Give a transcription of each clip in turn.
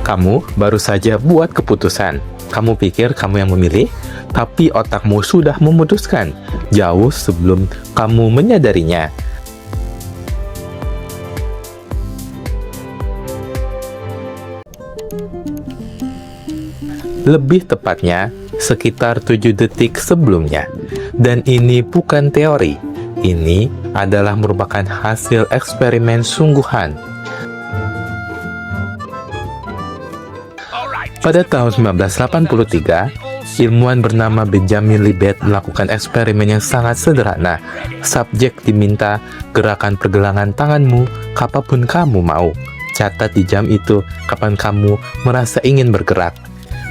Kamu baru saja buat keputusan. Kamu pikir kamu yang memilih, tapi otakmu sudah memutuskan jauh sebelum kamu menyadarinya. Lebih tepatnya, sekitar 7 detik sebelumnya. Dan ini bukan teori. Ini adalah merupakan hasil eksperimen sungguhan. Pada tahun 1983, ilmuwan bernama Benjamin Libet melakukan eksperimen yang sangat sederhana. Subjek diminta gerakan pergelangan tanganmu kapanpun kamu mau. Catat di jam itu kapan kamu merasa ingin bergerak.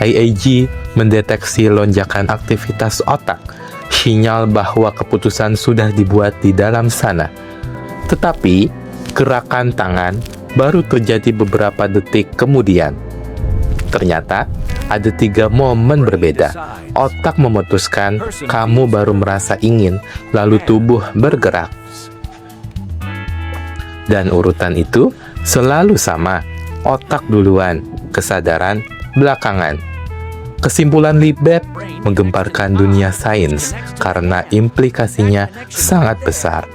EEG mendeteksi lonjakan aktivitas otak, sinyal bahwa keputusan sudah dibuat di dalam sana. Tetapi, gerakan tangan baru terjadi beberapa detik kemudian. Ternyata, ada 3 momen berbeda. Otak memutuskan, kamu baru merasa ingin, lalu tubuh bergerak. Dan urutan itu selalu sama. Otak duluan, kesadaran belakangan. Kesimpulan Libet menggemparkan dunia sains karena implikasinya sangat besar.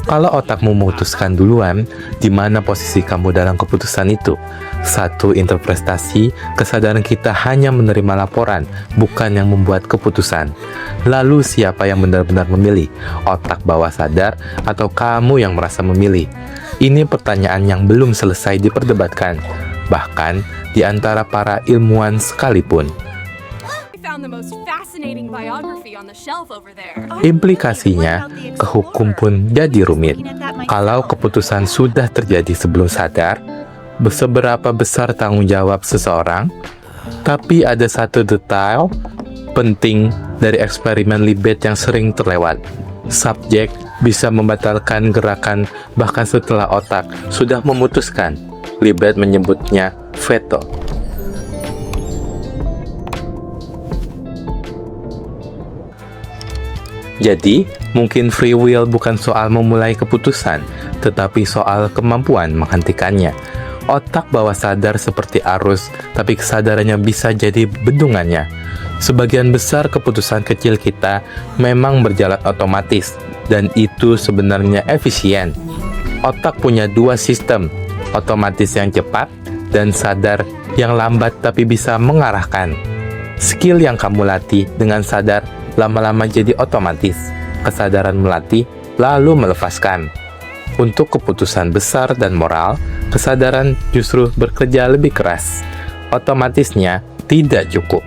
Kalau otakmu memutuskan duluan, di mana posisi kamu dalam keputusan itu? Satu interpretasi, kesadaran kita hanya menerima laporan, bukan yang membuat keputusan. Lalu siapa yang benar-benar memilih? Otak bawah sadar atau kamu yang merasa memilih? Ini pertanyaan yang belum selesai diperdebatkan, bahkan di antara para ilmuwan sekalipun. Implikasinya, ke hukum pun jadi rumit. Kalau keputusan sudah terjadi sebelum sadar, seberapa besar tanggung jawab seseorang? Tapi ada satu detail penting dari eksperimen Libet yang sering terlewat. Subjek bisa membatalkan gerakan bahkan setelah otak sudah memutuskan. Libet menyebutnya veto. Jadi, mungkin free will bukan soal memulai keputusan, tetapi soal kemampuan menghentikannya. Otak bawah sadar seperti arus, tapi kesadarannya bisa jadi bendungannya. Sebagian besar keputusan kecil kita memang berjalan otomatis, dan itu sebenarnya efisien. Otak punya 2 sistem, otomatis yang cepat, dan sadar yang lambat tapi bisa mengarahkan. Skill yang kamu latih dengan sadar lama-lama jadi otomatis. Kesadaran melatih, lalu melepaskan. Untuk keputusan besar dan moral, kesadaran justru bekerja lebih keras. Otomatisnya tidak cukup.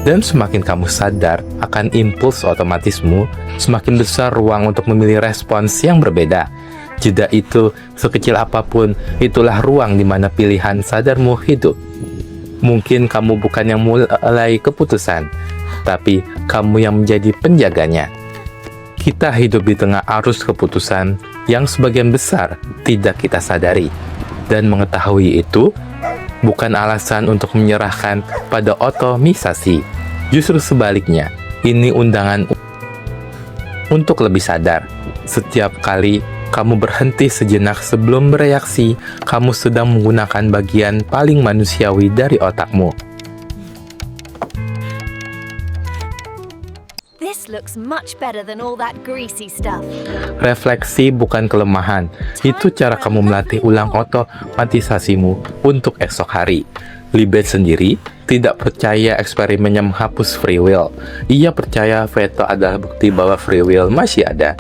Dan semakin kamu sadar akan impuls otomatismu, semakin besar ruang untuk memilih respons yang berbeda. Jeda itu sekecil apapun, itulah ruang di mana pilihan sadarmu hidup. Mungkin kamu bukan yang mulai keputusan, tapi kamu yang menjadi penjaganya. Kita hidup di tengah arus keputusan yang sebagian besar tidak kita sadari. Dan mengetahui itu bukan alasan untuk menyerahkan pada otomisasi. Justru sebaliknya, ini undangan untuk lebih sadar. Setiap kali kamu berhenti sejenak sebelum bereaksi, kamu sedang menggunakan bagian paling manusiawi dari otakmu. This looks much better than all that greasy stuff. Refleksi bukan kelemahan. Itu cara kamu melatih ulang otomatisasimu untuk esok hari. Libet sendiri tidak percaya eksperimennya menghapus free will. Ia percaya veto adalah bukti bahwa free will masih ada.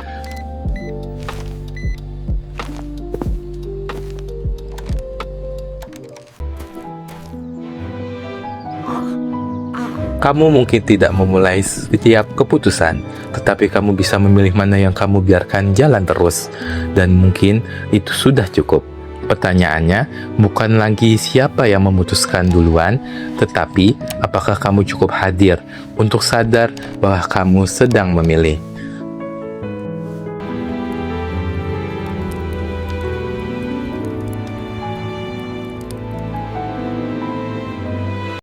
Kamu mungkin tidak memulai setiap keputusan, tetapi kamu bisa memilih mana yang kamu biarkan jalan terus. Dan mungkin itu sudah cukup. Pertanyaannya bukan lagi siapa yang memutuskan duluan, tetapi apakah kamu cukup hadir untuk sadar bahwa kamu sedang memilih.